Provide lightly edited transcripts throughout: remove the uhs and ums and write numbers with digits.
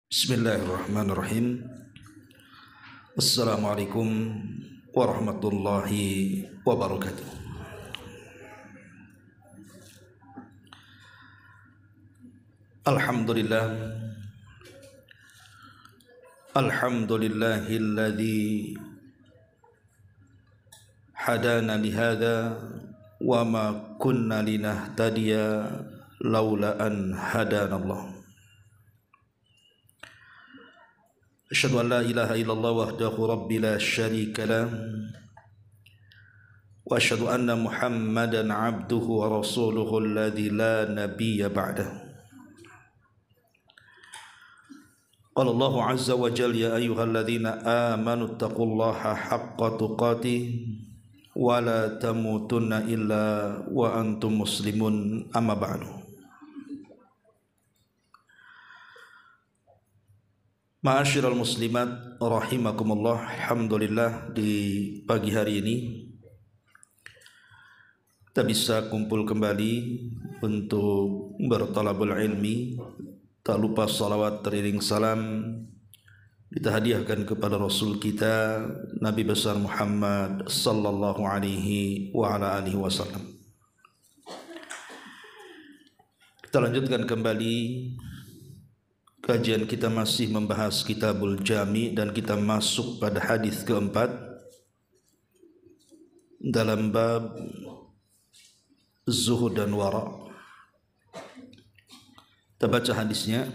Bismillahirrahmanirrahim. Assalamualaikum warahmatullahi wabarakatuh. Alhamdulillah. Alhamdulillahilladzi hadana lihada wa ma kunna linahtadiya laula an hadanallah. Asyhadu an la ilaha illallah wahdahu rabbi la syarika lah wa asyhadu anna Muhammadan abduhu wa rasuluhu alladzi la nabiyya ba'dah. Qala Allah azza wa jalla ya ayyuhalladzina amanu taqullaha haqqa tuqatih wa la tamutunna illa wa antum muslimun, amma ba'du. Ma'asyiral muslimat rahimakumullah. Alhamdulillah, di pagi hari ini kita bisa kumpul kembali untuk bertalabul ilmi. Tak lupa salawat teriring salam kita hadiahkan kepada Rasul kita Nabi besar Muhammad sallallahu alaihi wa ala alihi wasallam. Kita lanjutkan kembali kajian kita, masih membahas Kitabul Jami, dan kita masuk pada hadis keempat dalam bab zuhud dan wara. Kita baca hadisnya.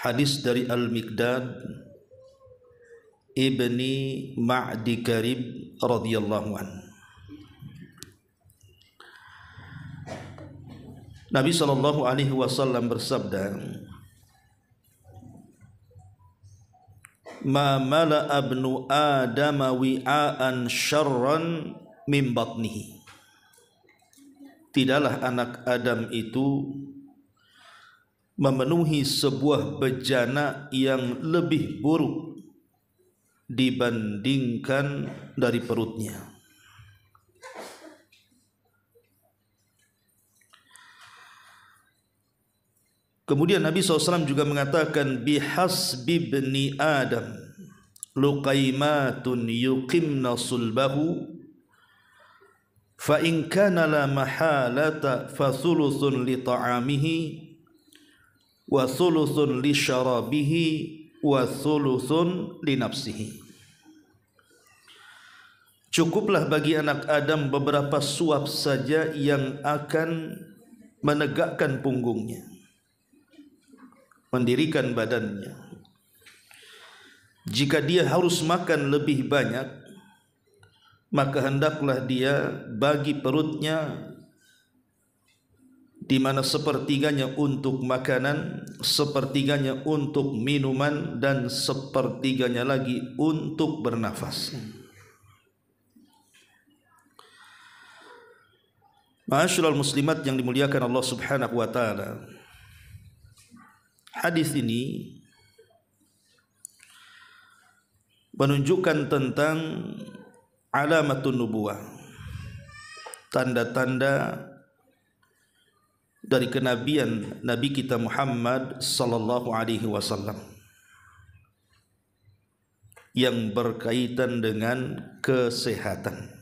Hadis dari Al-Miqdad ibni Ma'di Karib radhiyallahu anhu. Nabi sallallahu alaihi wasallam bersabda, "Ma mala'a ibnu Adam wi'an syarran min batnihi." Tidaklah anak Adam itu memenuhi sebuah bejana yang lebih buruk dibandingkan dari perutnya. Kemudian Nabi SAW juga mengatakan, bihasbi ibni Adam luqaimatun yuqimna sulbahu fa in kana la mahalata fa thuluthun li ta'amihi wa thuluthun li syarabihi wa thuluthun li nafsihi. Cukuplah bagi anak Adam beberapa suap saja yang akan menegakkan punggungnya, mendirikan badannya. Jika dia harus makan lebih banyak, maka hendaklah dia bagi perutnya, di mana sepertiganya untuk makanan, sepertiganya untuk minuman, dan sepertiganya lagi untuk bernafas. Ma'asyiral muslimat yang dimuliakan Allah Subhanahu wa taala, hadis ini menunjukkan tentang alamatun nubuwah, tanda-tanda dari kenabian Nabi kita Muhammad sallallahu alaihi wasallam yang berkaitan dengan kesehatan,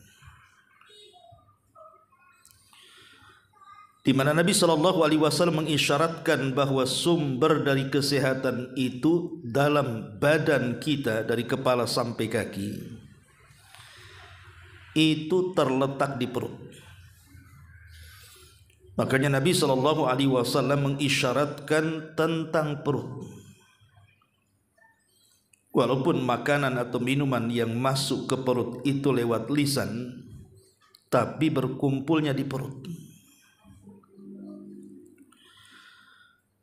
di mana Nabi sallallahu alaihi wasallam mengisyaratkan bahwa sumber dari kesehatan itu dalam badan kita, dari kepala sampai kaki, itu terletak di perut. Makanya Nabi sallallahu alaihi wasallam mengisyaratkan tentang perut. Walaupun makanan atau minuman yang masuk ke perut itu lewat lisan, tapi berkumpulnya di perut.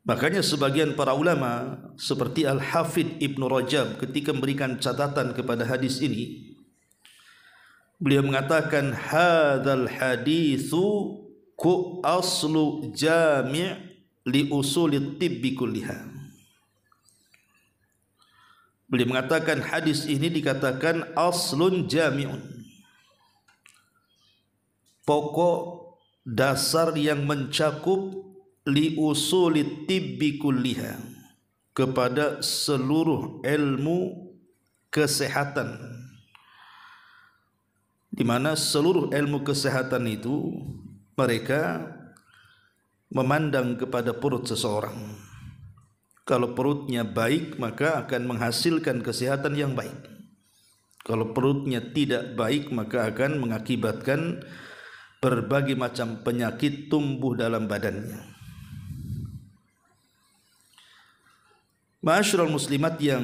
Makanya sebagian para ulama seperti Al-Hafidh Ibnu Rajab ketika memberikan catatan kepada hadis ini, beliau mengatakan hadzal haditsu ku aslu jami' li usulit tibbi kulliha. Beliau mengatakan hadis ini dikatakan aslun jami'un, pokok dasar yang mencakup li usulit tibbi kulliha, kepada seluruh ilmu kesehatan, di mana seluruh ilmu kesehatan itu mereka memandang kepada perut seseorang. Kalau perutnya baik, maka akan menghasilkan kesehatan yang baik. Kalau perutnya tidak baik, maka akan mengakibatkan berbagai macam penyakit tumbuh dalam badannya. Ma'asyiral muslimat yang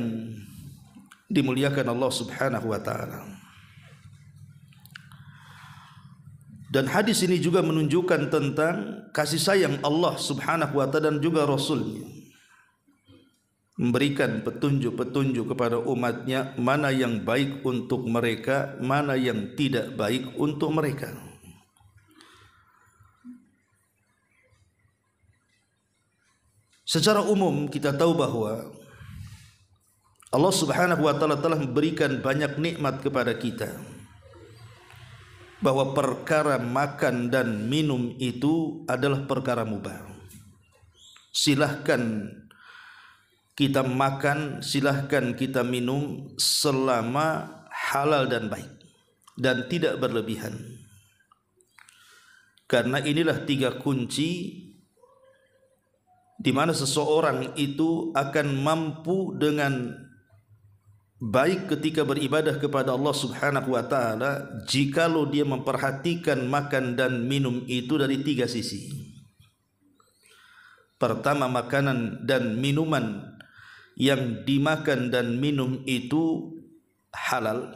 dimuliakan Allah Subhanahu wa taala. Dan hadis ini juga menunjukkan tentang kasih sayang Allah Subhanahu wa taala dan juga Rasulnya, memberikan petunjuk-petunjuk kepada umatnya mana yang baik untuk mereka, mana yang tidak baik untuk mereka. Secara umum kita tahu bahwa Allah Subhanahu wa taala telah memberikan banyak nikmat kepada kita, bahwa perkara makan dan minum itu adalah perkara mubah. Silahkan kita makan, silahkan kita minum selama halal dan baik dan tidak berlebihan. Karena inilah 3 kunci di mana seseorang itu akan mampu dengan baik ketika beribadah kepada Allah Subhanahu wa taala jikalau dia memperhatikan makan dan minum itu dari 3 sisi. Pertama, makanan dan minuman yang dimakan dan minum itu halal.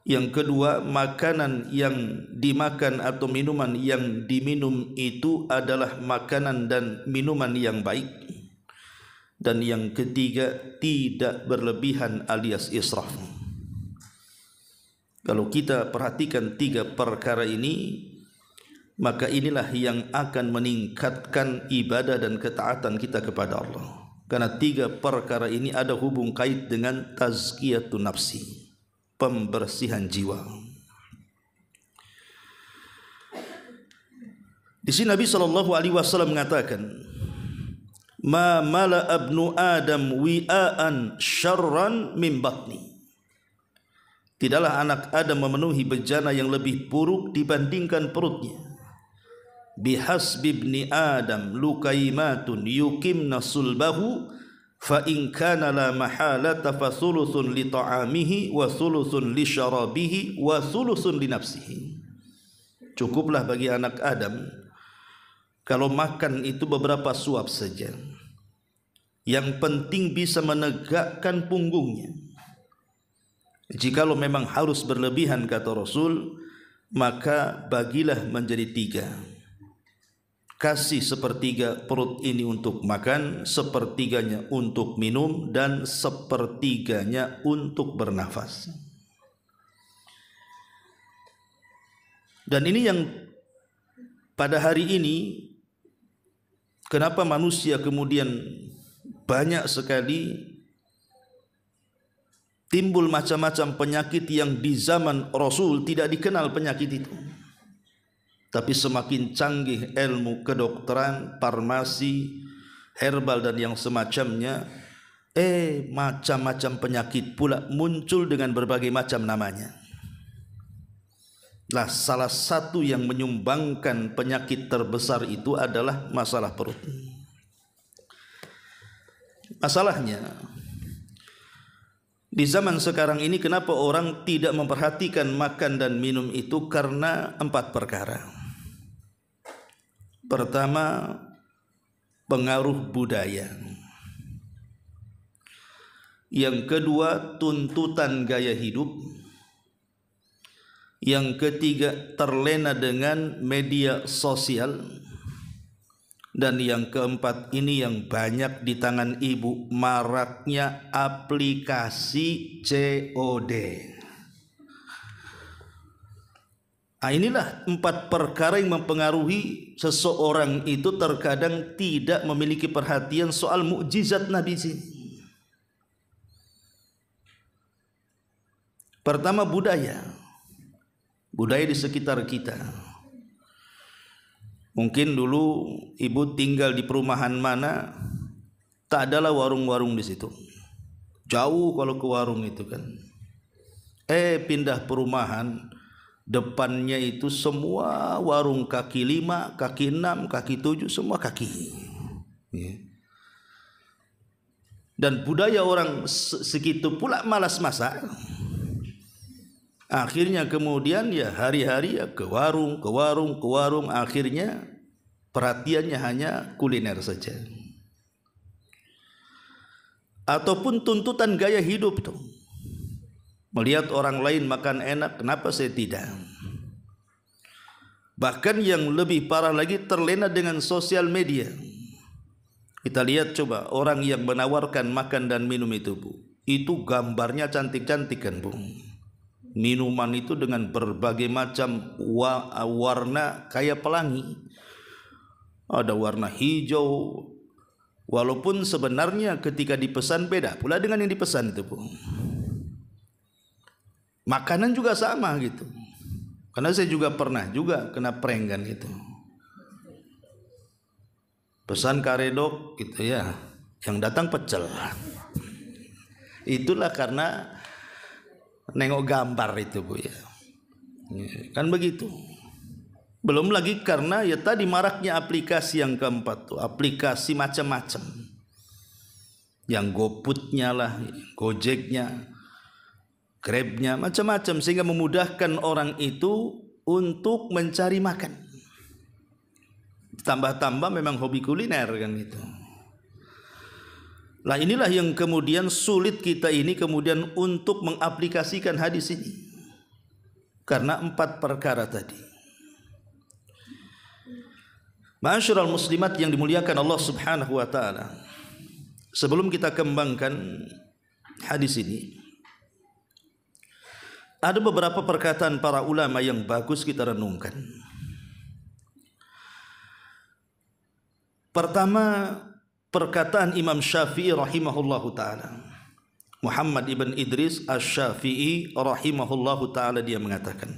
Yang kedua, makanan yang dimakan atau minuman yang diminum itu adalah makanan dan minuman yang baik. Dan yang ketiga, tidak berlebihan alias israf. Kalau kita perhatikan 3 perkara ini, maka inilah yang akan meningkatkan ibadah dan ketaatan kita kepada Allah. Karena 3 perkara ini ada hubung kait dengan tazkiyatun nafsi, pembersihan jiwa. Di sini Nabi SAW mengatakan, ma mala abnu adam wi'aan syarran min batni. Tidaklah anak Adam memenuhi bejana yang lebih buruk dibandingkan perutnya. Bihasbi ibni Adam lukaimatun yukimna sulbahu fa in kana la mahalata fa thuluthun li ta'amihi wa thuluthun li syarabihi wa thuluthun li nafsihi. Cukuplah bagi anak Adam kalau makan itu beberapa suap saja, yang penting bisa menegakkan punggungnya. Jikalau memang harus berlebihan, kata Rasul, maka bagilah menjadi 3. Kasih 1/3 perut ini untuk makan, 1/3-nya untuk minum, dan 1/3-nya untuk bernafas. Dan ini yang pada hari ini, kenapa manusia kemudian banyak sekali timbul macam-macam penyakit yang di zaman Rasul tidak dikenal penyakit itu. Tapi semakin canggih ilmu kedokteran, farmasi, herbal dan yang semacamnya, macam-macam penyakit pula muncul dengan berbagai macam namanya. Lah, salah satu yang menyumbangkan penyakit terbesar itu adalah masalah perut. Masalahnya, di zaman sekarang ini kenapa orang tidak memperhatikan makan dan minum itu? Karena 4 perkara. Pertama, pengaruh budaya. Yang kedua, tuntutan gaya hidup. Yang ketiga, terlena dengan media sosial. Dan yang keempat, ini yang banyak di tangan ibu, maraknya aplikasi COD. Inilah 4 perkara yang mempengaruhi seseorang itu terkadang tidak memiliki perhatian soal mukjizat Nabi sini. Pertama, budaya di sekitar kita. Mungkin dulu ibu tinggal di perumahan mana, tak adalah warung-warung di situ. Jauh kalau ke warung itu kan. Pindah perumahan, depannya itu semua warung kaki 5, kaki 6, kaki 7, semua kaki. Dan budaya orang segitu pula malas masak. Akhirnya kemudian ya hari-hari ya ke warung, akhirnya perhatiannya hanya kuliner saja. Ataupun tuntutan gaya hidup itu. Melihat orang lain makan enak, kenapa saya tidak? Bahkan yang lebih parah lagi, terlena dengan sosial media. Kita lihat coba orang yang menawarkan makan dan minum itu, Bu. Itu gambarnya cantik-cantik kan, Bu. Minuman itu dengan berbagai macam warna kayak pelangi. Ada warna hijau. Walaupun sebenarnya ketika dipesan beda pula dengan yang dipesan itu, Bu. Makanan juga sama gitu. Karena saya juga pernah juga kena prank kan gitu. Pesan karedok gitu ya, yang datang pecel. Itulah karena nengok gambar itu, Bu ya. Kan begitu. Belum lagi karena ya tadi maraknya aplikasi yang keempat tuh, aplikasi macam-macam. Yang GoFood-nya lah, Gojeknya, Grab-nya, macam-macam, sehingga memudahkan orang itu untuk mencari makan. Tambah-tambah memang hobi kuliner kan itu. Lah inilah yang kemudian sulit kita ini kemudian untuk mengaplikasikan hadis ini. Karena 4 perkara tadi. Ma'asyiral muslimat yang dimuliakan Allah Subhanahu wa taala. Sebelum kita kembangkan hadis ini, ada beberapa perkataan para ulama yang bagus kita renungkan. Pertama, perkataan Imam Syafi'i rahimahullahu ta'ala. Muhammad ibn Idris Asy-Syafi'i rahimahullahu ta'ala, dia mengatakan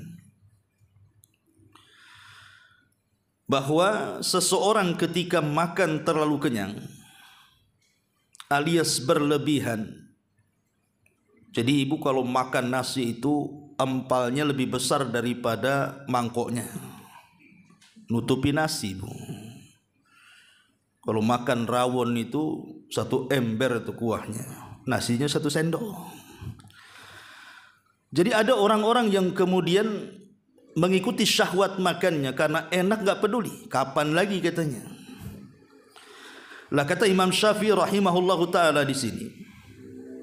bahwa seseorang ketika makan terlalu kenyang alias berlebihan. Jadi ibu kalau makan nasi itu empalnya lebih besar daripada mangkoknya. Nutupi nasi, Bu. Kalau makan rawon itu 1 ember itu kuahnya. Nasinya 1 sendok. Jadi ada orang-orang yang kemudian mengikuti syahwat makannya karena enak, gak peduli. Kapan lagi katanya. Lah kata Imam Syafi'i rahimahullahu ta'ala di sini,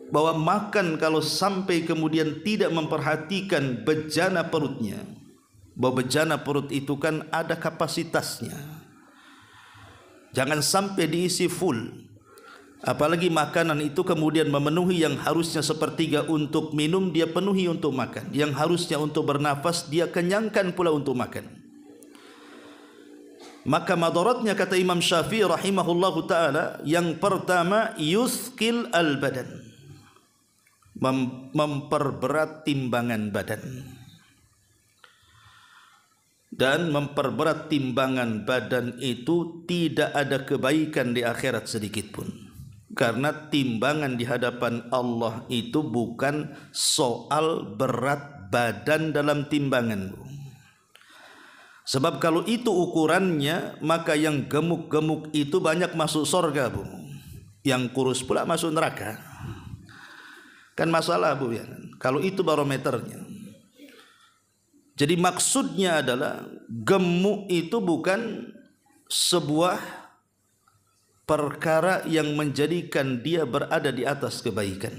bahwa makan kalau sampai kemudian tidak memperhatikan bejana perutnya, bahwa bejana perut itu kan ada kapasitasnya, jangan sampai diisi full. Apalagi makanan itu kemudian memenuhi yang harusnya 1/3 untuk minum, dia penuhi untuk makan. Yang harusnya untuk bernafas, dia kenyangkan pula untuk makan. Maka madaratnya kata Imam Syafi'i rahimahullahu ta'ala, yang pertama yuthqil al-badan, memperberat timbangan badan. Dan memperberat timbangan badan itu tidak ada kebaikan di akhirat sedikit pun. Karena timbangan di hadapan Allah itu bukan soal berat badan dalam timbangan. Sebab kalau itu ukurannya, maka yang gemuk-gemuk itu banyak masuk surga, Bu. Yang kurus pula masuk neraka. Kan masalah, Bu ya. Kalau itu barometernya. Jadi maksudnya adalah gemuk itu bukan sebuah perkara yang menjadikan dia berada di atas kebaikan.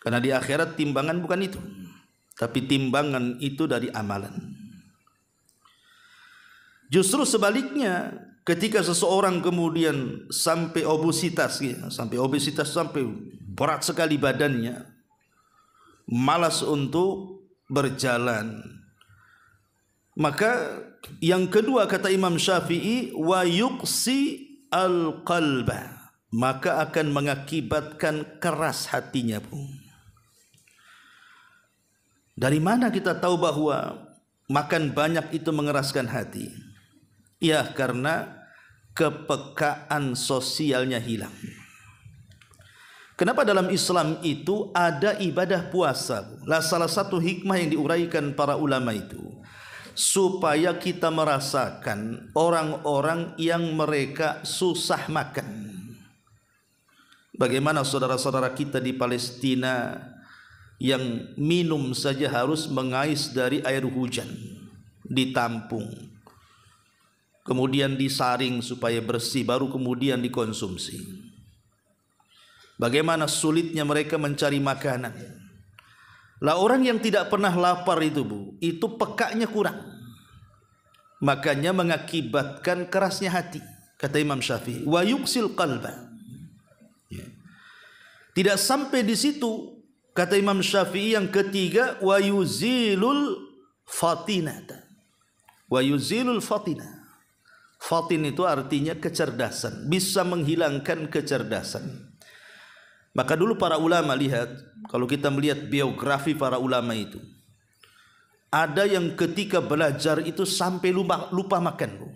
Karena di akhirat timbangan bukan itu, tapi timbangan itu dari amalan. Justru sebaliknya, ketika seseorang kemudian sampai obesitas, sampai berat sekali badannya, malas untuk berjalan, maka yang kedua kata Imam Syafi'i, wa yuqsi al-qalba, maka akan mengakibatkan keras hatinya, Bu. Dari mana kita tahu bahwa makan banyak itu mengeraskan hati? Ya, karena kepekaan sosialnya hilang. Kenapa dalam Islam itu ada ibadah puasa? Lah salah satu hikmah yang diuraikan para ulama itu supaya kita merasakan orang-orang yang mereka susah makan. Bagaimana saudara-saudara kita di Palestina yang minum saja harus mengais dari air hujan, ditampung, kemudian disaring supaya bersih, baru kemudian dikonsumsi. Bagaimana sulitnya mereka mencari makanan. Lah orang yang tidak pernah lapar itu Bu, itu pekanya kurang. Makanya mengakibatkan kerasnya hati. Kata Imam Syafi'i, wa yuksil qalba. Ya. Tidak sampai di situ, kata Imam Syafi'i yang ketiga, wa yuzilul fatinata. Wa yuzilul fatina. Fatin itu artinya kecerdasan, bisa menghilangkan kecerdasan. Maka dulu para ulama lihat, kalau kita melihat biografi para ulama itu, ada yang ketika belajar itu sampai lupa makan,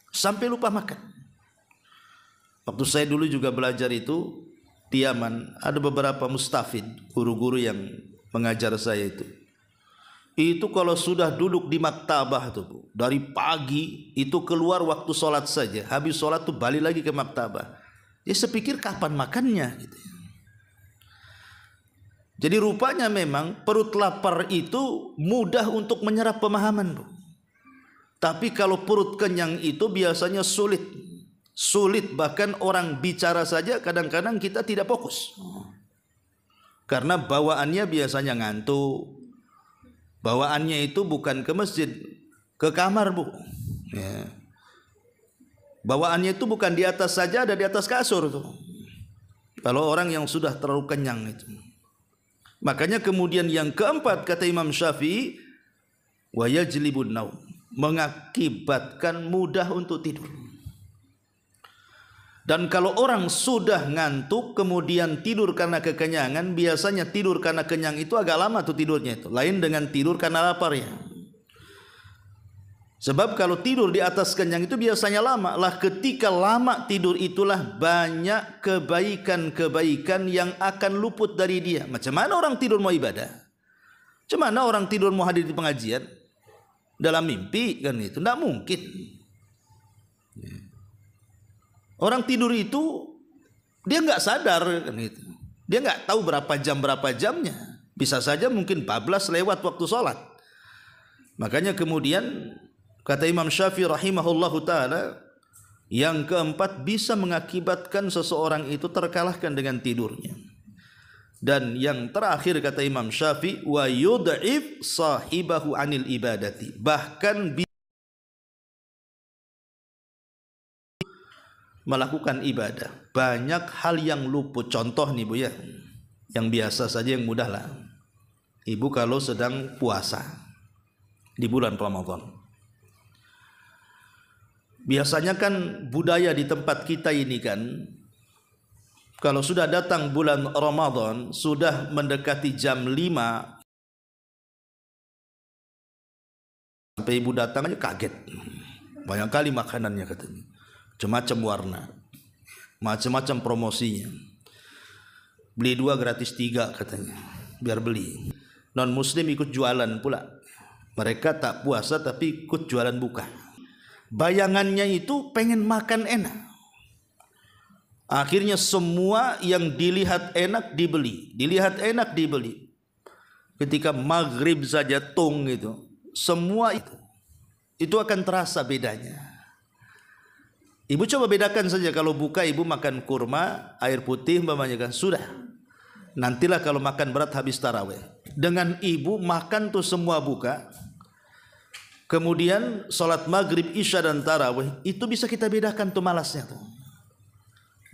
sampai lupa makan. Waktu saya dulu juga belajar itu di Yaman, ada beberapa mustafid, guru-guru yang mengajar saya itu kalau sudah duduk di maktabah tuh Bu, dari pagi itu keluar waktu sholat saja, habis sholat tuh balik lagi ke maktabah. Ya sepikir kapan makannya gitu. Jadi rupanya memang perut lapar itu mudah untuk menyerap pemahaman Bu. Tapi kalau perut kenyang itu biasanya sulit. Sulit, bahkan orang bicara saja kadang-kadang kita tidak fokus. Karena bawaannya biasanya ngantuk. Bawaannya itu bukan ke masjid, ke kamar Bu. Ya. Bawaannya itu bukan di atas saja, ada di atas kasur tuh. Kalau orang yang sudah terlalu kenyang itu. Makanya kemudian yang keempat kata Imam Syafi'i, wa yajlibun naum, mengakibatkan mudah untuk tidur. Dan kalau orang sudah ngantuk kemudian tidur karena kekenyangan, biasanya tidur karena kenyang itu agak lama tuh tidurnya itu. Lain dengan tidur karena lapar ya. Sebab kalau tidur di atas kenyang itu biasanya lama. Lah ketika lama tidur itulah banyak kebaikan-kebaikan yang akan luput dari dia. Macam mana orang tidur mau ibadah? Macam mana orang tidur mau hadir di pengajian? Dalam mimpi kan itu. Tidak mungkin. Orang tidur itu dia nggak sadar kan itu. Dia nggak tahu berapa jamnya. Bisa saja mungkin 14 lewat waktu sholat. Makanya kemudian kata Imam Syafi'i rahimahullahu ta'ala, yang keempat bisa mengakibatkan seseorang itu terkalahkan dengan tidurnya. Dan yang terakhir kata Imam Syafi'i, wa yud'if sahibahu anil ibadati, bahkan melakukan ibadah. Banyak hal yang luput. Contoh nih Bu ya, yang biasa saja, yang mudah lah. Ibu kalau sedang puasa di bulan Ramadan, biasanya kan budaya di tempat kita ini kan, kalau sudah datang bulan Ramadan, sudah mendekati jam 5, sampai ibu datang aja kaget. Banyak kali makanannya katanya. Macam-macam warna, macam-macam promosinya. Beli 2 gratis 3 katanya, biar beli. Non muslim ikut jualan pula. Mereka tak puasa tapi ikut jualan buka. Bayangannya itu pengen makan enak. Akhirnya semua yang dilihat enak dibeli, dilihat enak dibeli. Ketika maghrib saja tung itu, semua itu akan terasa bedanya. Ibu coba bedakan saja, kalau buka ibu makan kurma, air putih umpamanya kan, sudah. Nantilah kalau makan berat habis tarawih. Dengan ibu makan tuh semua buka. Kemudian sholat maghrib, isya dan tarawih, itu bisa kita bedakan tuh malasnya tuh.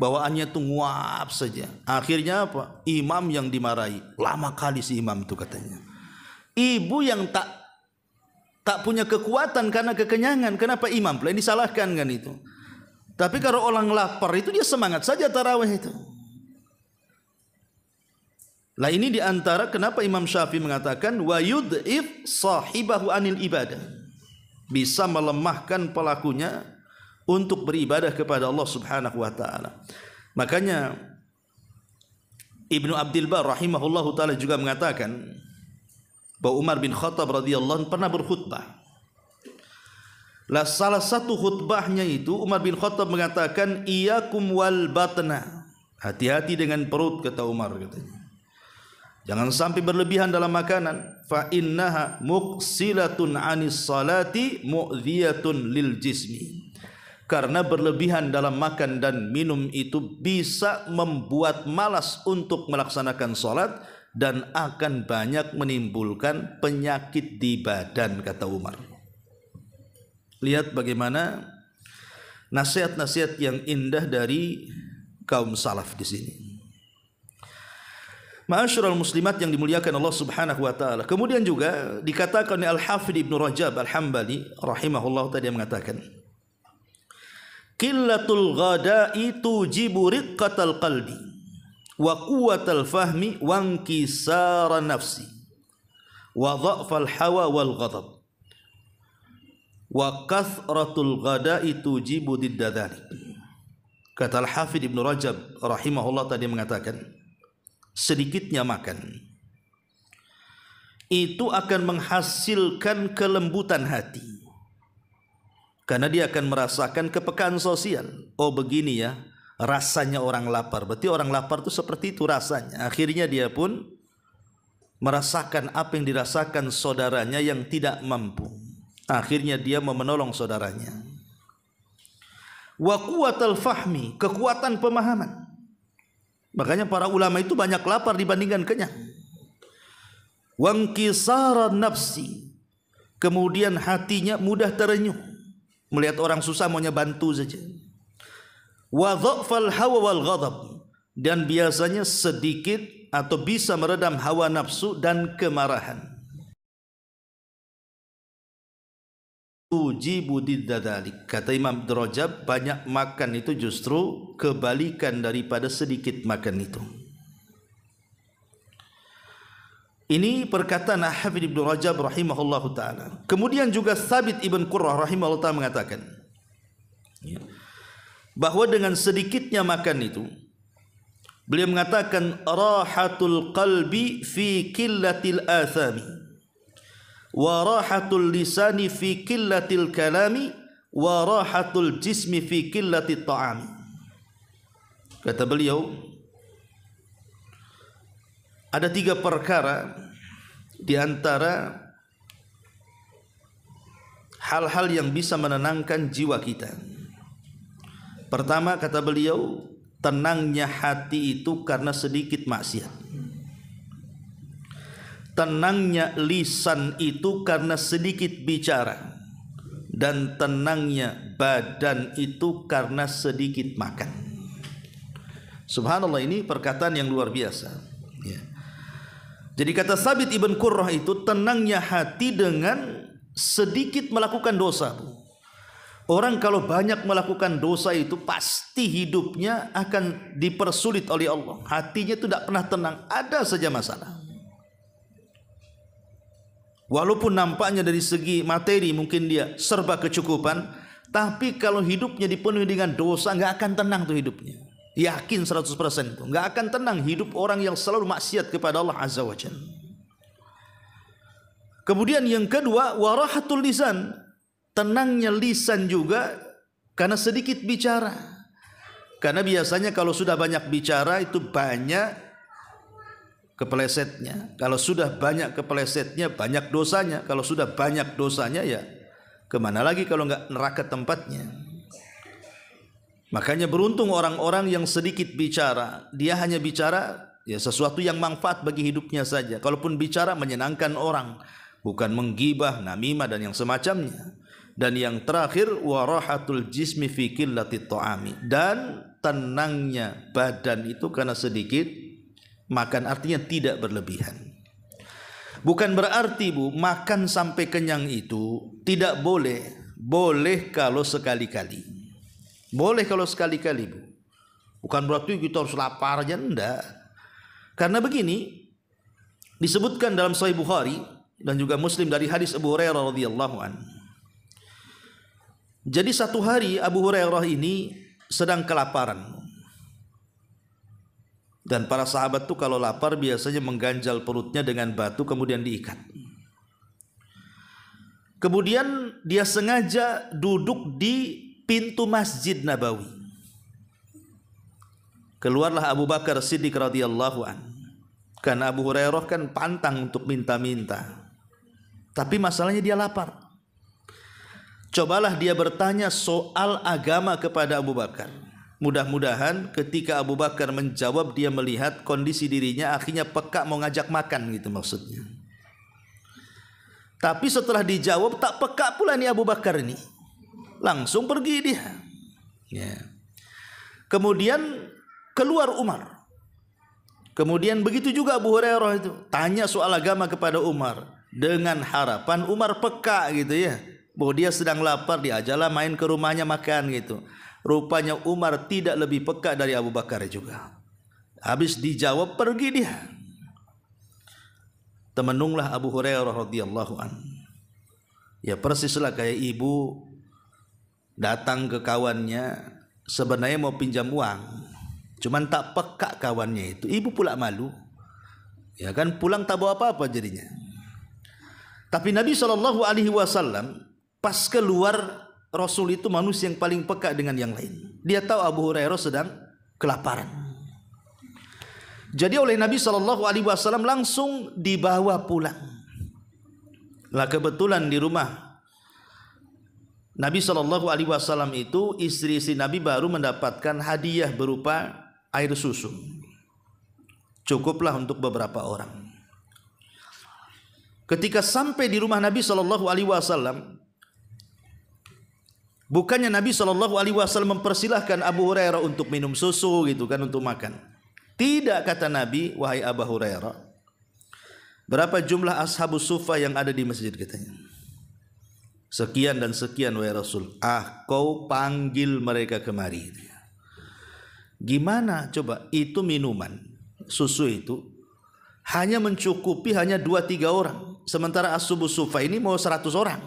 Bawaannya tuh nguap saja. Akhirnya apa? Imam yang dimarahi. Lama kali si imam itu katanya. Ibu yang tak punya kekuatan karena kekenyangan, kenapa imam pula yang disalahkan kan itu? Tapi kalau orang lapar itu dia semangat saja tarawih itu. Lah ini diantara kenapa Imam Syafi'i mengatakan wa yud'if sahibahu anil ibadah. Bisa melemahkan pelakunya untuk beribadah kepada Allah Subhanahu wa taala. Makanya Ibnu Abdul Bar rahimahullahu taala juga mengatakan bahwa Umar bin Khattab radhiyallahu anhu pernah berkhutbah. Lah salah satu khutbahnya itu Umar bin Khattab mengatakan iyyakum wal batna. Hati-hati dengan perut, kata Umar katanya. Jangan sampai berlebihan dalam makanan. Fa innaha muqsilatun 'anis salati mu'dhiyatun lil jismi. Karena berlebihan dalam makan dan minum itu bisa membuat malas untuk melaksanakan salat dan akan banyak menimbulkan penyakit di badan, kata Umar. Lihat bagaimana nasihat-nasihat yang indah dari kaum salaf di sini. Ma'asyiral muslimat yang dimuliakan Allah Subhanahu wa taala. Kemudian juga dikatakan oleh Al-Hafidz Ibnu Rajab Al-Hambali rahimahullah tadi mengatakan, qillatul ghada'i tujibu riqqatal qalbi wa quwwatal fahmi wa inkisaran nafsi wa dha'fal hawa wal ghadab wa kathratul ghada'i tujibu didda dzalik. Kata Al-Hafidz Ibnu Rajab rahimahullah tadi mengatakan, sedikitnya makan itu akan menghasilkan kelembutan hati, karena dia akan merasakan kepekaan sosial. Oh begini ya rasanya orang lapar, berarti orang lapar itu seperti itu rasanya. Akhirnya dia pun merasakan apa yang dirasakan saudaranya yang tidak mampu. Akhirnya dia mau menolong saudaranya. Wa quwwatal fahmi, kekuatan pemahaman. Makanya para ulama itu banyak lapar dibandingkan kenyang. Wa inkisaran nafsi, kemudian hatinya mudah terenyuh melihat orang susah maunya bantu saja. Wa dha'fal hawa wal ghadab, dan biasanya sedikit atau bisa meredam hawa nafsu dan kemarahan. Tujibu didzalik, kata Imam Rajab, banyak makan itu justru kebalikan daripada sedikit makan itu. Ini perkataan Hafidz Ibnu Rajab rahimahullahu taala. Kemudian juga Thabit Ibn Qurrah rahimahullah taala mengatakan bahwa dengan sedikitnya makan itu, beliau mengatakan rahatul qalbi fi qillatil athami wa rahatul lisani fi qillatil kalami wa rahatul jismi fi qillatit ta'ami. Kata beliau, ada 3 perkara di antara hal-hal yang bisa menenangkan jiwa kita. Pertama, kata beliau, tenangnya hati itu karena sedikit maksiat. Tenangnya lisan itu karena sedikit bicara, dan tenangnya badan itu karena sedikit makan. Subhanallah, ini perkataan yang luar biasa ya. Jadi kata Thabit Ibn Qurrah itu, tenangnya hati dengan sedikit melakukan dosa. Orang kalau banyak melakukan dosa itu pasti hidupnya akan dipersulit oleh Allah. Hatinya itu tidak pernah tenang, ada saja masalah. Walaupun nampaknya dari segi materi mungkin dia serba kecukupan, tapi kalau hidupnya dipenuhi dengan dosa, nggak akan tenang tuh hidupnya. Yakin 100% itu nggak akan tenang hidup orang yang selalu maksiat kepada Allah Azza wa Jalla. Kemudian yang kedua, warahatul lisan, tenangnya lisan juga karena sedikit bicara. Karena biasanya kalau sudah banyak bicara itu banyak kepelesetnya. Kalau sudah banyak kepelesetnya, banyak dosanya. Kalau sudah banyak dosanya, ya kemana lagi kalau nggak neraka tempatnya. Makanya beruntung orang-orang yang sedikit bicara. Dia hanya bicara ya sesuatu yang manfaat bagi hidupnya saja. Kalaupun bicara menyenangkan orang, bukan menggibah, namimah dan yang semacamnya. Dan yang terakhir, warahatul jismi fi qillatit ta'ami, dan tenangnya badan itu karena sedikit makan, artinya tidak berlebihan. Bukan berarti Bu, makan sampai kenyang itu tidak boleh. Boleh kalau sekali-kali. Boleh kalau sekali-kali Bu. Bukan berarti kita harus lapar aja, enggak. Karena begini, disebutkan dalam Sahih Bukhari dan juga Muslim dari hadis Abu Hurairah radhiyallahu anhu. Jadi satu hari Abu Hurairah ini sedang kelaparan. Dan para sahabat tuh kalau lapar biasanya mengganjal perutnya dengan batu kemudian diikat. Kemudian dia sengaja duduk di pintu Masjid Nabawi. Keluarlah Abu Bakar Siddiq radhiyallahu an. Karena Abu Hurairah kan pantang untuk minta-minta. Tapi masalahnya dia lapar. Cobalah dia bertanya soal agama kepada Abu Bakar. Mudah-mudahan ketika Abu Bakar menjawab, dia melihat kondisi dirinya akhirnya peka mau ngajak makan gitu maksudnya. Tapi setelah dijawab tak peka pula nih Abu Bakar ini. Langsung pergi dia. Ya. Kemudian keluar Umar. Kemudian begitu juga Abu Hurairah itu tanya soal agama kepada Umar dengan harapan Umar peka gitu ya. Bahwa dia sedang lapar, diajaklah main ke rumahnya makan gitu. Rupanya Umar tidak lebih peka dari Abu Bakar juga. Habis dijawab pergi dia. Temenunglah Abu Hurairah radhiyallahu an. Ya persislah kayak ibu datang ke kawannya sebenarnya mau pinjam uang. Cuman tak peka kawannya itu. Ibu pula malu. Ya kan pulang tak bawa apa-apa jadinya. Tapi Nabi SAW pas keluar, Rasul itu manusia yang paling peka dengan yang lain. Dia tahu Abu Hurairah sedang kelaparan. Jadi oleh Nabi SAW langsung dibawa pulang. Lah kebetulan di rumah Nabi SAW itu istri-istri Nabi baru mendapatkan hadiah berupa air susu. Cukuplah untuk beberapa orang. Ketika sampai di rumah Nabi SAW, bukannya Nabi SAW mempersilahkan Abu Hurairah untuk minum susu gitu kan, untuk makan. Tidak, kata Nabi, wahai Abu Hurairah, berapa jumlah ashabus sufa yang ada di masjid katanya? Sekian dan sekian wahai Rasul. Kau panggil mereka kemari. Gimana coba itu minuman susu itu hanya mencukupi hanya 2-3 orang. Sementara ashabus sufa ini mau 100 orang.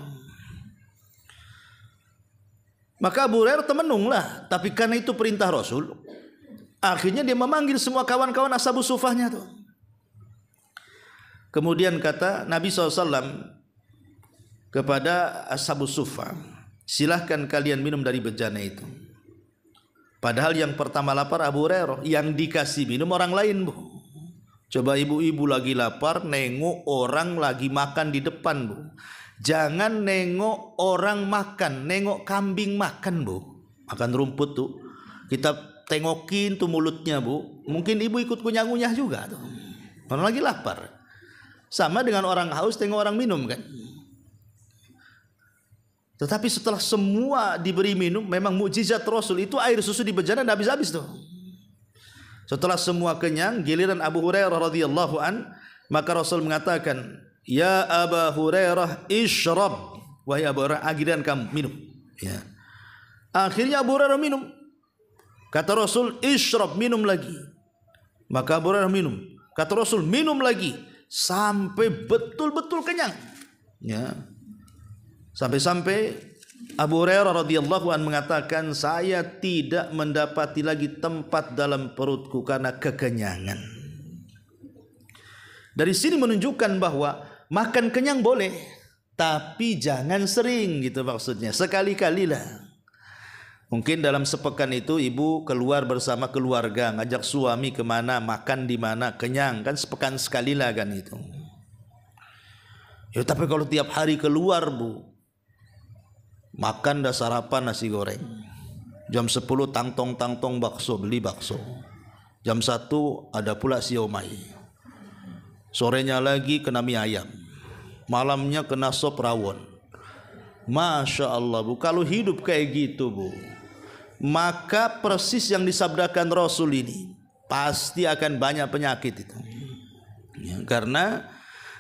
Maka Abu Hurairah temenunglah. Tapi karena itu perintah Rasul, akhirnya dia memanggil semua kawan-kawan ashabus sufahnya tuh. Kemudian kata Nabi SAW kepada ashabus sufah, silahkan kalian minum dari bejana itu. Padahal yang pertama lapar Abu Hurairah, yang dikasih minum orang lain bu. Coba ibu-ibu lagi lapar, nengok orang lagi makan di depan bu. Jangan nengok orang makan, nengok kambing makan bu. Makan rumput tuh, kita tengokin tuh mulutnya bu. Mungkin ibu ikut kunyah-kunyah juga tuh. Orang lagi lapar. Sama dengan orang haus tengok orang minum kan. Tetapi setelah semua diberi minum, memang mukjizat Rasul itu air susu di bejana tidak habis-habis tuh. Setelah semua kenyang, giliran Abu Hurairah radhiyallahu an, maka Rasul mengatakan, ya Abu Hurairah ishrab, wahai Abu Hurairah, giliran kamu minum. Ya. Akhirnya Abu Hurairah minum. Kata Rasul, ishrab, minum lagi. Maka Abu Hurairah minum. Kata Rasul, minum lagi sampai betul-betul kenyang. Ya. Sampai-sampai Abu Hurairah radhiyallahu an mengatakan, saya tidak mendapati lagi tempat dalam perutku karena kekenyangan. Dari sini menunjukkan bahwa makan kenyang boleh, tapi jangan sering gitu maksudnya. Sekali-kalilah. Mungkin dalam sepekan itu ibu keluar bersama keluarga, ngajak suami kemana, makan di mana, kenyang kan sepekan sekali lah kan itu. Ya tapi kalau tiap hari keluar bu, makan dah sarapan nasi goreng, jam 10 tangtong bakso, beli bakso, jam 1 ada pula siomay, sorenya lagi kena mie ayam, malamnya kena sop rawon. Masya Allah bu, kalau hidup kayak gitu bu, maka persis yang disabdakan Rasul ini, pasti akan banyak penyakit itu ya, karena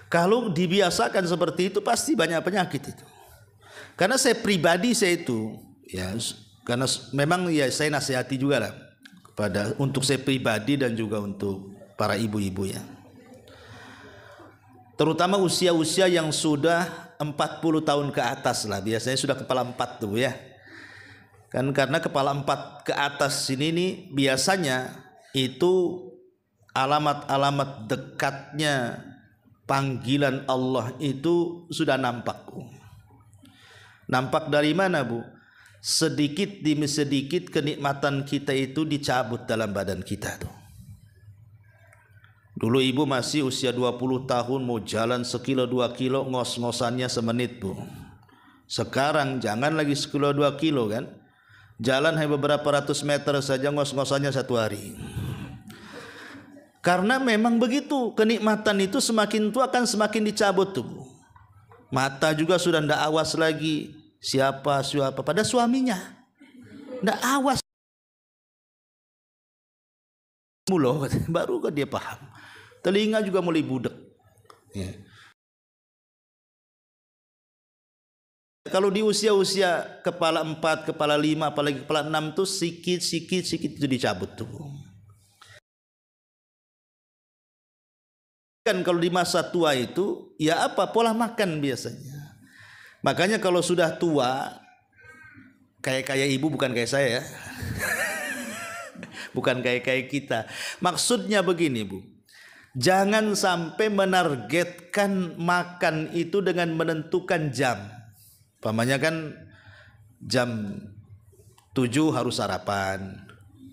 kalau dibiasakan seperti itu pasti banyak penyakit itu. Karena saya pribadi saya itu ya, karena memang ya saya nasihati juga lah kepada, untuk saya pribadi dan juga untuk para ibu-ibu ya, terutama usia-usia yang sudah 40 tahun ke atas lah, biasanya sudah kepala 4 tuh ya kan, karena kepala 4 ke atas ini nih biasanya itu alamat-alamat dekatnya panggilan Allah itu sudah nampak. Nampak dari mana, Bu? Sedikit demi sedikit kenikmatan kita itu dicabut dalam badan kita tuh. Dulu ibu masih usia 20 tahun mau jalan sekilo 2 kilo ngos-ngosannya semenit, Bu. Sekarang jangan lagi sekilo 2 kilo kan. Jalan hanya beberapa ratus meter saja ngos-ngosannya 1 hari. Karena memang begitu, kenikmatan itu semakin tua akan semakin dicabut tuh. Mata juga sudah tidak awas lagi. Siapa pada suaminya. Tidak awas. Muloh, baru kan dia paham. Telinga juga mulai budek. Ya. Kalau di usia-usia kepala 4, kepala 5, apalagi kepala 6 tuh sikit itu dicabut tuh. Kan kalau di masa tua itu ya apa, pola makan biasanya. Makanya kalau sudah tua, kayak ibu, bukan kayak saya ya. Bukan kayak kita. Maksudnya begini, Bu. Jangan sampai menargetkan makan itu dengan menentukan jam. Pamannya kan jam 7 harus sarapan.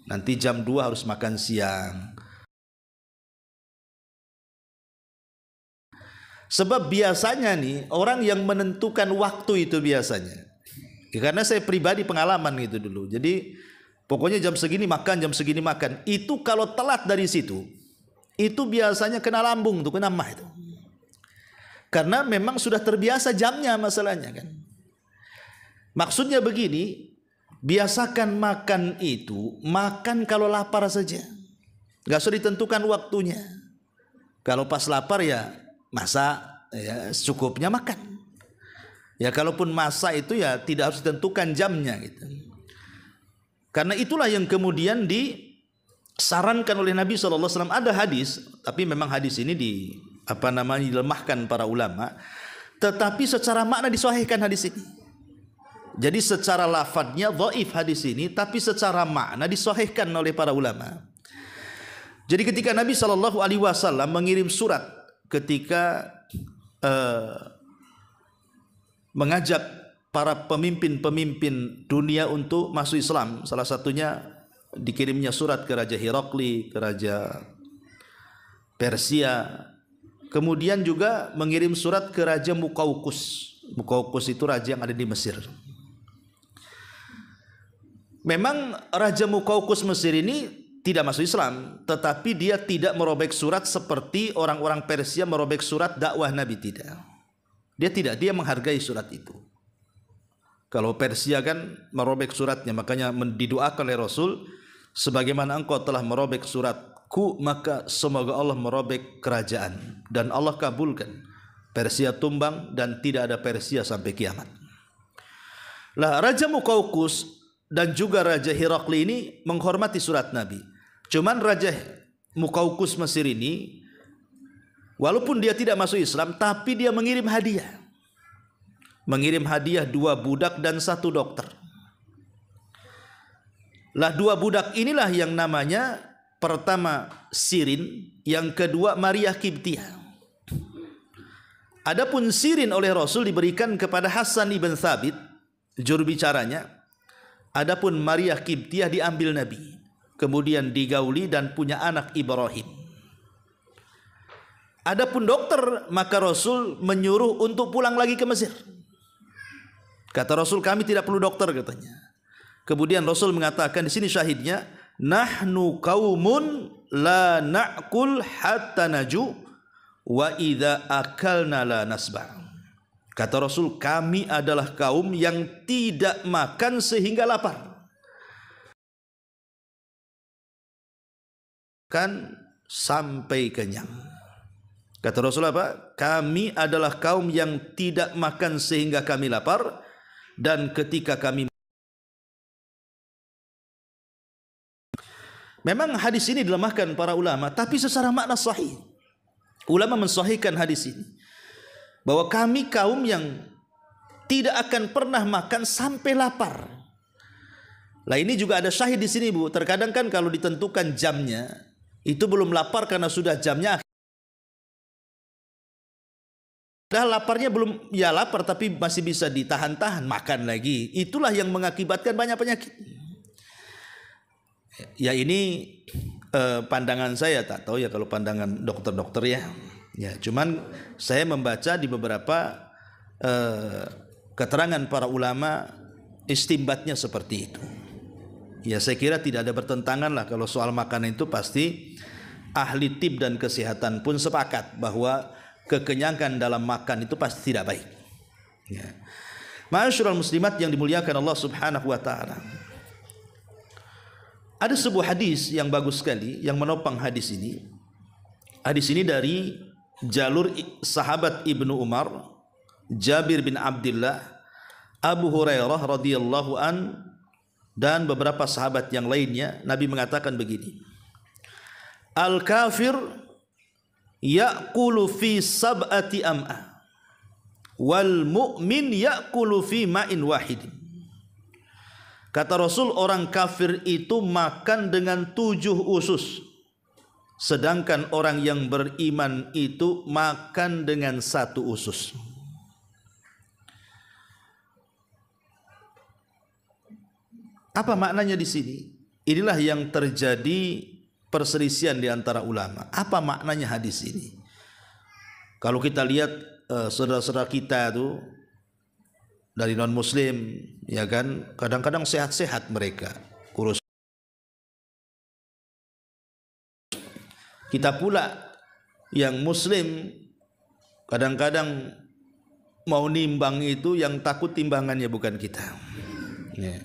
Nanti jam 2 harus makan siang. Sebab biasanya nih orang yang menentukan waktu itu biasanya, karena saya pribadi pengalaman gitu dulu. Jadi pokoknya jam segini makan, jam segini makan. Itu kalau telat dari situ, itu biasanya kena lambung tuh, kena mah itu. Karena memang sudah terbiasa jamnya masalahnya kan. Maksudnya begini, biasakan makan itu, makan kalau lapar saja. Gak usah ditentukan waktunya. Kalau pas lapar ya masak, ya secukupnya makan. Ya kalaupun masak itu ya tidak harus ditentukan jamnya gitu. Karena itulah yang kemudian disarankan oleh Nabi SAW. Ada hadis, tapi memang hadis ini dilemahkan para ulama. Tetapi secara makna disahihkan hadis ini. Jadi secara lafadznya dhaif hadis ini, tapi secara makna disahihkan oleh para ulama. Jadi ketika Nabi SAW mengirim surat ketika mengajak para pemimpin-pemimpin dunia untuk masuk Islam, salah satunya dikirimnya surat ke Raja Herakli, ke Raja Persia, kemudian juga mengirim surat ke Raja Muqawqus. Muqawqus itu raja yang ada di Mesir. Memang Raja Muqawqus Mesir ini tidak masuk Islam, tetapi dia tidak merobek surat seperti orang-orang Persia merobek surat dakwah Nabi, tidak. Dia menghargai surat itu. Kalau Persia kan merobek suratnya, makanya didoakan oleh Rasul, sebagaimana engkau telah merobek suratku, maka semoga Allah merobek kerajaan, dan Allah kabulkan. Persia tumbang dan tidak ada Persia sampai kiamat. Lah Raja Muqawqus dan juga Raja Herakli ini menghormati surat Nabi. Cuman Raja Muqawqus Mesir ini, walaupun dia tidak masuk Islam, tapi dia mengirim hadiah. Mengirim hadiah 2 budak dan 1 dokter. Lah 2 budak inilah yang namanya pertama Sirin, yang kedua Maria Qibtiyah. Adapun Sirin oleh Rasul diberikan kepada Hasan ibn Thabit, juru bicaranya. Adapun Maria Qibtiyah diambil Nabi, kemudian digauli dan punya anak Ibrahim. Adapun dokter, maka Rasul menyuruh untuk pulang lagi ke Mesir. Kata Rasul, kami tidak perlu dokter katanya. Kemudian Rasul mengatakan, di sini syahidnya, nahnu qaumun la na'kul hatta naju wa idza akalna la nasba'. Kata Rasul, kami adalah kaum yang tidak makan sehingga lapar, kan sampai kenyang. Kata Rasul apa? Kami adalah kaum yang tidak makan sehingga kami lapar, dan ketika kami. Memang hadis ini dilemahkan para ulama, tapi secara makna sahih. Ulama mensahihkan hadis ini, bahwa kami kaum yang tidak akan pernah makan sampai lapar. Lah ini juga ada syahid di sini, Bu. Terkadang kan kalau ditentukan jamnya, Itu belum lapar karena sudah jamnya. Padahal laparnya belum, ya lapar tapi masih bisa ditahan-tahan, makan lagi. Itulah yang mengakibatkan banyak penyakit. Ya ini pandangan saya, tak tahu ya kalau pandangan dokter-dokter ya. Ya cuman saya membaca di beberapa keterangan para ulama istimbatnya seperti itu. Ya saya kira tidak ada bertentangan lah kalau soal makanan itu pasti ahli tib dan kesehatan pun sepakat bahwa kekenyangan dalam makan itu pasti tidak baik. Ya. Ma'asyiral muslimat yang dimuliakan Allah Subhanahu wa taala. Ada sebuah hadis yang bagus sekali yang menopang hadis ini. Hadis ini dari jalur sahabat Ibnu Umar, Jabir bin Abdullah, Abu Hurairah radhiyallahu an dan beberapa sahabat yang lainnya. Nabi mengatakan begini. Al-kafir ya'kulu fi sab'ati am'a wal mu'min ya'kulu fi ma'in wahidin. Kata Rasul, orang kafir itu makan dengan 7 usus, sedangkan orang yang beriman itu makan dengan 1 usus. Apa maknanya di sini? Inilah yang terjadi perselisihan di antara ulama. Apa maknanya hadis ini? Kalau kita lihat saudara-saudara kita itu dari non muslim, ya kan, kadang-kadang sehat-sehat mereka, kurus. Kita pula yang muslim kadang-kadang mau nimbang itu yang takut timbangannya bukan kita. Ya.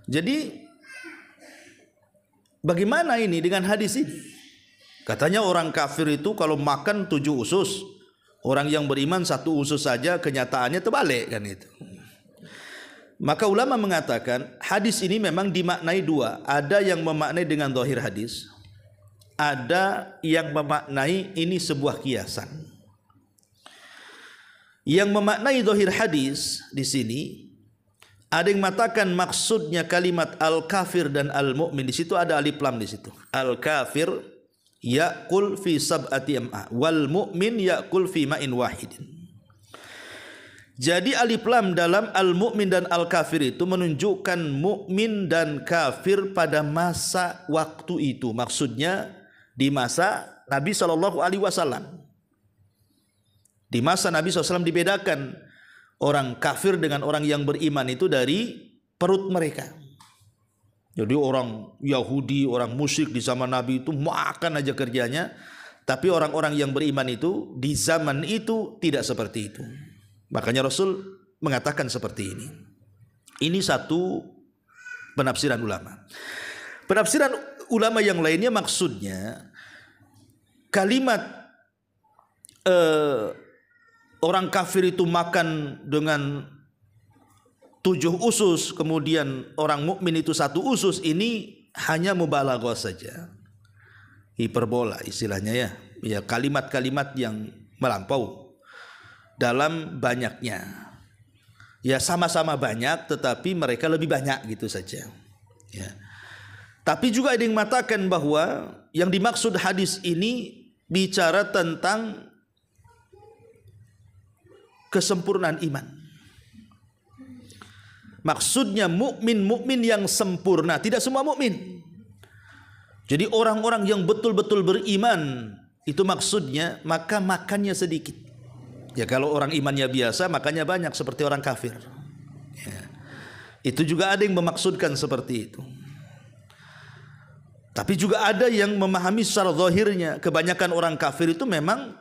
Jadi bagaimana ini dengan hadis ini? Katanya orang kafir itu kalau makan 7 usus, orang yang beriman 1 usus saja, kenyataannya terbalik kan itu. Maka ulama mengatakan hadis ini memang dimaknai 2. Ada yang memaknai dengan zahir hadis, ada yang memaknai ini sebuah kiasan. Yang memaknai zahir hadis di sini, ada yang mengatakan maksudnya kalimat al-kafir dan al-mu'min. Di situ ada alif lam di situ. Al-kafir ya'kul fi sab'ati am'a wal mu'min ya'kul fi ma'in wahidin. Jadi alif lam dalam al-mu'min dan al-kafir itu menunjukkan mukmin dan kafir pada masa waktu itu. Maksudnya di masa Nabi SAW. Di masa Nabi SAW dibedakan orang kafir dengan orang yang beriman itu dari perut mereka. Jadi orang Yahudi, orang musyrik di zaman Nabi itu makan aja kerjanya. Tapi orang-orang yang beriman itu di zaman itu tidak seperti itu. Makanya Rasul mengatakan seperti ini. Ini satu penafsiran ulama. Penafsiran ulama yang lainnya maksudnya kalimat orang kafir itu makan dengan 7 usus, kemudian orang mukmin itu 1 usus, ini hanya mubalaghah saja, hiperbola istilahnya ya. Ya kalimat-kalimat yang melampau dalam banyaknya. Ya sama-sama banyak, tetapi mereka lebih banyak gitu saja. Ya. Tapi juga ada yang mengatakan bahwa yang dimaksud hadis ini bicara tentang kesempurnaan iman. Maksudnya mukmin yang sempurna, tidak semua mukmin. Jadi orang-orang yang betul-betul beriman itu maksudnya maka makannya sedikit. Ya kalau orang imannya biasa makannya banyak seperti orang kafir. Ya. Itu juga ada yang memaksudkan seperti itu. Tapi juga ada yang memahami secara zahirnya, kebanyakan orang kafir itu memang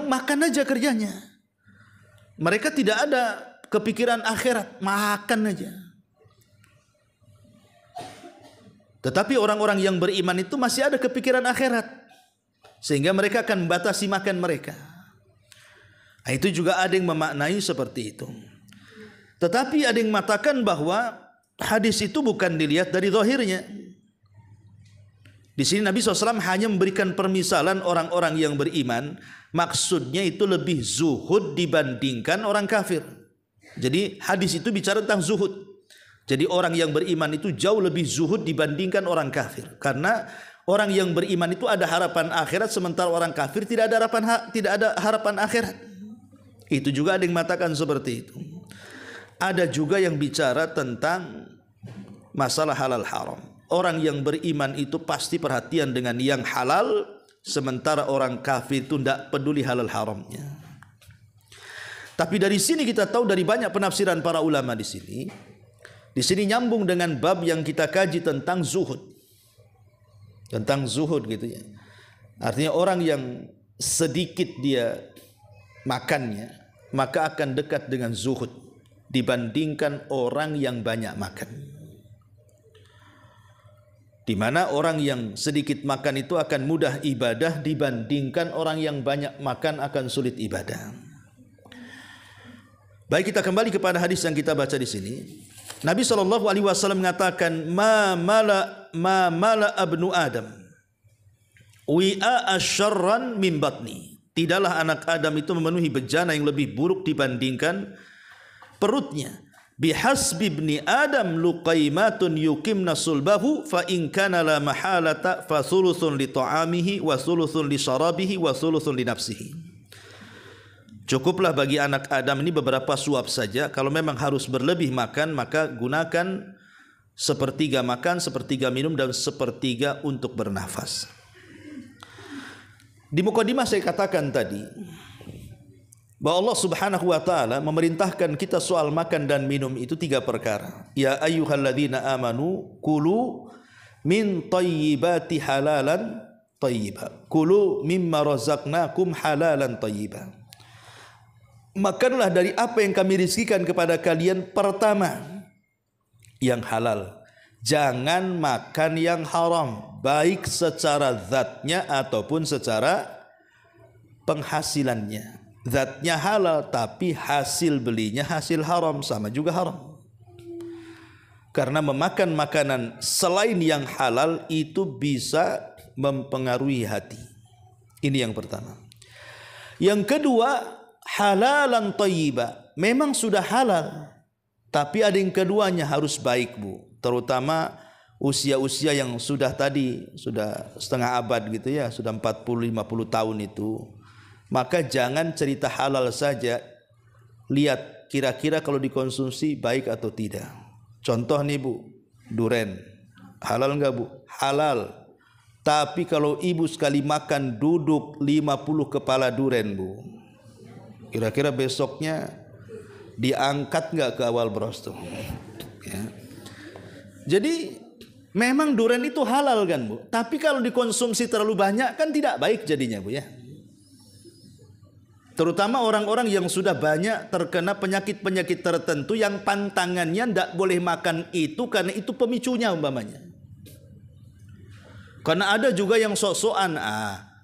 makan aja kerjanya. Mereka tidak ada kepikiran akhirat, makan aja. Tetapi orang-orang yang beriman itu masih ada kepikiran akhirat, sehingga mereka akan membatasi makan mereka. Nah, itu juga ada yang memaknai seperti itu. Tetapi ada yang mengatakan bahwa hadis itu bukan dilihat dari zahirnya. Di sini Nabi SAW hanya memberikan permisalan orang-orang yang beriman. Maksudnya itu lebih zuhud dibandingkan orang kafir. Jadi hadis itu bicara tentang zuhud. Jadi orang yang beriman itu jauh lebih zuhud dibandingkan orang kafir. Karena orang yang beriman itu ada harapan akhirat, sementara orang kafir tidak ada harapan akhirat. Itu juga ada yang mengatakan seperti itu. Ada juga yang bicara tentang masalah halal haram. Orang yang beriman itu pasti perhatian dengan yang halal, sementara orang kafir itu tidak peduli halal haramnya. Tapi dari sini kita tahu dari banyak penafsiran para ulama di sini. Di sini nyambung dengan bab yang kita kaji tentang zuhud. Tentang zuhud gitu ya. Artinya orang yang sedikit dia makannya, maka akan dekat dengan zuhud dibandingkan orang yang banyak makan. Di mana orang yang sedikit makan itu akan mudah ibadah dibandingkan orang yang banyak makan akan sulit ibadah. Baik, kita kembali kepada hadis yang kita baca di sini. Nabi SAW mengatakan, ma mala abnu Adam wi'a asyarran min batni. Tidaklah anak Adam itu memenuhi bejana yang lebih buruk dibandingkan perutnya. Bihasbi ibni Adam luqaimatun yuqimna sulbahu fa in kana la mahalata fa thuluthun li ta'amihi wa thuluthun li syarabihi wa thuluthun li nafsihi. Cukuplah bagi anak Adam ini beberapa suap saja. Kalau memang harus berlebih makan, maka gunakan sepertiga makan, sepertiga minum, dan sepertiga untuk bernafas. Di mukadimah saya katakan tadi bahwa Allah Subhanahu wa taala memerintahkan kita soal makan dan minum itu 3 perkara. Ya ayyuhalladzina amanu kulu min thayyibati halalan thayyiba. Kulu mimma razaqnakum halalan thayyiba. Makanlah dari apa yang kami rizkikan kepada kalian pertama yang halal. Jangan makan yang haram, baik secara zatnya ataupun secara penghasilannya. Zatnya halal tapi hasil belinya hasil haram, sama juga haram. Karena memakan makanan selain yang halal itu bisa mempengaruhi hati. Ini yang pertama. Yang kedua, halalan thayyiba. Memang sudah halal, tapi ada yang keduanya harus baik, Bu. Terutama usia-usia yang sudah setengah abad gitu ya, sudah 40-50 tahun itu. Maka jangan cerita halal saja, lihat kira-kira kalau dikonsumsi baik atau tidak. Contoh nih Bu, duren. Halal enggak Bu? Halal. Tapi kalau ibu sekali makan duduk 50 kepala duren Bu, kira-kira besoknya diangkat nggak ke awal bros tuh? Ya. Jadi memang durian itu halal kan Bu, tapi kalau dikonsumsi terlalu banyak kan tidak baik jadinya Bu ya. Terutama orang-orang yang sudah banyak terkena penyakit-penyakit tertentu yang pantangannya tidak boleh makan itu karena itu pemicunya umpamanya. Karena ada juga yang sok-sokan,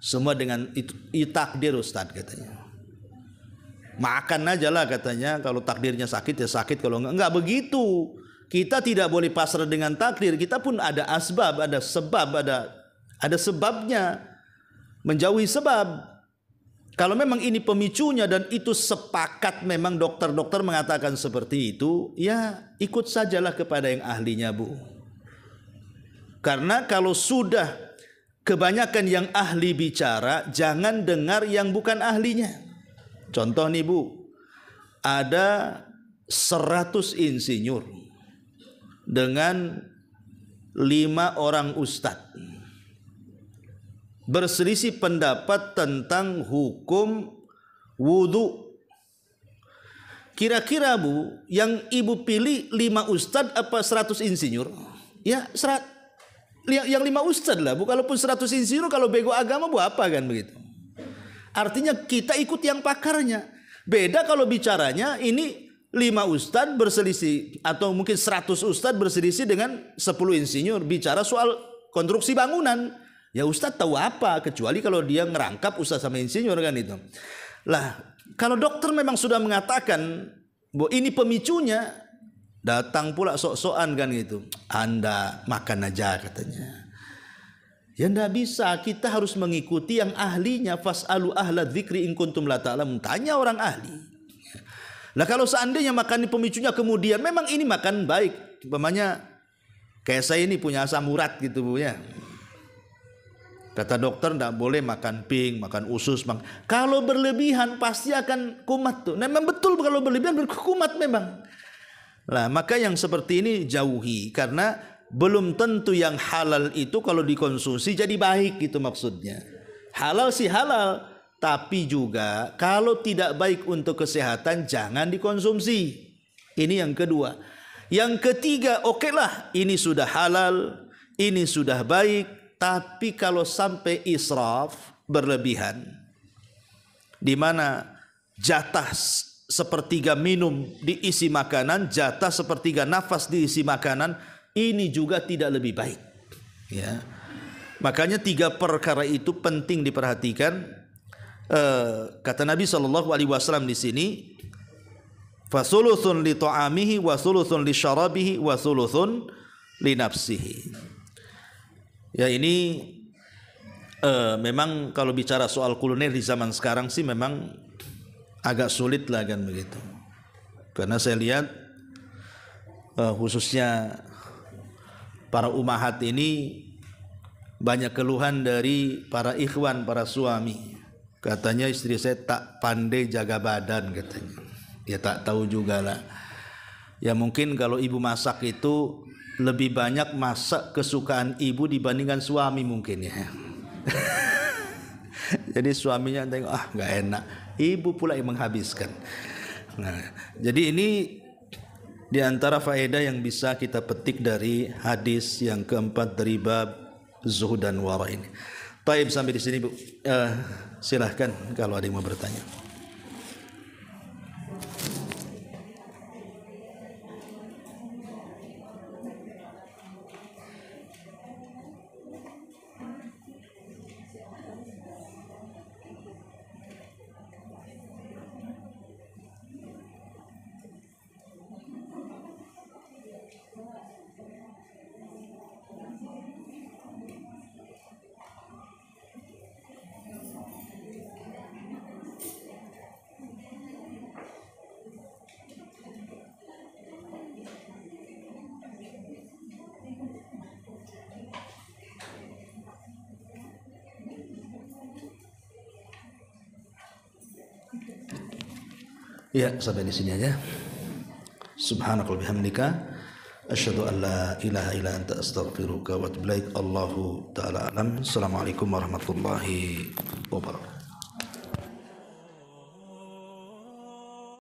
semua dengan itu takdir Ustaz katanya. Makan aja lah katanya, kalau takdirnya sakit ya sakit, kalau enggak begitu. Kita tidak boleh pasrah dengan takdir, kita pun ada asbab, ada sebab, ada sebabnya. Menjauhi sebab. Kalau memang ini pemicunya dan itu sepakat memang dokter-dokter mengatakan seperti itu, ya ikut sajalah kepada yang ahlinya Bu. Karena kalau sudah kebanyakan yang ahli bicara, jangan dengar yang bukan ahlinya. Contoh nih Bu, ada 100 insinyur dengan 5 orang ustadz berselisih pendapat tentang hukum wudu. Kira-kira Bu, yang ibu pilih 5 ustadz apa 100 insinyur? Ya yang 5 ustadz lah Bu. Kalaupun 100 insinyur, kalau bego agama Bu apa kan begitu? Artinya kita ikut yang pakarnya. Beda kalau bicaranya ini 5 ustadz berselisih, atau mungkin 100 ustadz berselisih dengan 10 insinyur bicara soal konstruksi bangunan. Ya ustadz tahu apa, kecuali kalau dia ngerangkap ustadz sama insinyur kan itu. Lah, kalau dokter memang sudah mengatakan bahwa ini pemicunya, datang pula sok-sokan kan gitu. Anda makan aja katanya. Ya enggak bisa, kita harus mengikuti yang ahlinya. Fas'alu ahla dzikri in kuntum la ta'lamun. Tanya orang ahli. Nah kalau seandainya makan ini pemicunya kemudian memang ini makan baik, Umpamanya kayak saya ini punya asam urat gitu Bu ya. Kata dokter tidak boleh makan pink, makan usus. Kalau berlebihan pasti akan kumat tuh. Memang betul kalau berlebihan berkumat memang. Nah, maka yang seperti ini jauhi, karena belum tentu yang halal itu kalau dikonsumsi jadi baik gitu maksudnya. Halal sih halal, tapi juga kalau tidak baik untuk kesehatan jangan dikonsumsi. Ini yang kedua. Yang ketiga, okelah ini sudah halal, ini sudah baik. Tapi kalau sampai israf berlebihan, di mana jatah sepertiga minum diisi makanan, jatah sepertiga nafas diisi makanan, ini juga tidak lebih baik. Ya, makanya 3 perkara itu penting diperhatikan. Kata Nabi SAW di sini, fasulusun li ta'amihi, wa sulusun li syarabihi, wa sulusun li nafsihi. Ya ini memang kalau bicara soal kuliner di zaman sekarang sih memang agak sulit lah kan begitu. Karena saya lihat khususnya para umahat ini banyak keluhan dari para ikhwan, para suami. Katanya istri saya tak pandai jaga badan katanya. Ya tak tahu juga lah. Ya mungkin kalau ibu masak itu lebih banyak masak kesukaan ibu dibandingkan suami mungkin ya. Jadi suaminya tengok nggak enak, ibu pula yang menghabiskan. Nah, jadi ini di antara faedah yang bisa kita petik dari hadis yang keempat dari bab zuhud dan wara ini. Baik, sampai di sini Bu. Silahkan kalau ada yang mau bertanya. Ya, sampai di sini aja. Subhanakallahumma bihamdika asyhadu an la ilaha illa anta astaghfiruka wa atubu ilaik. Allahu ta'ala alam. Assalamualaikum warahmatullahi wabarakatuh.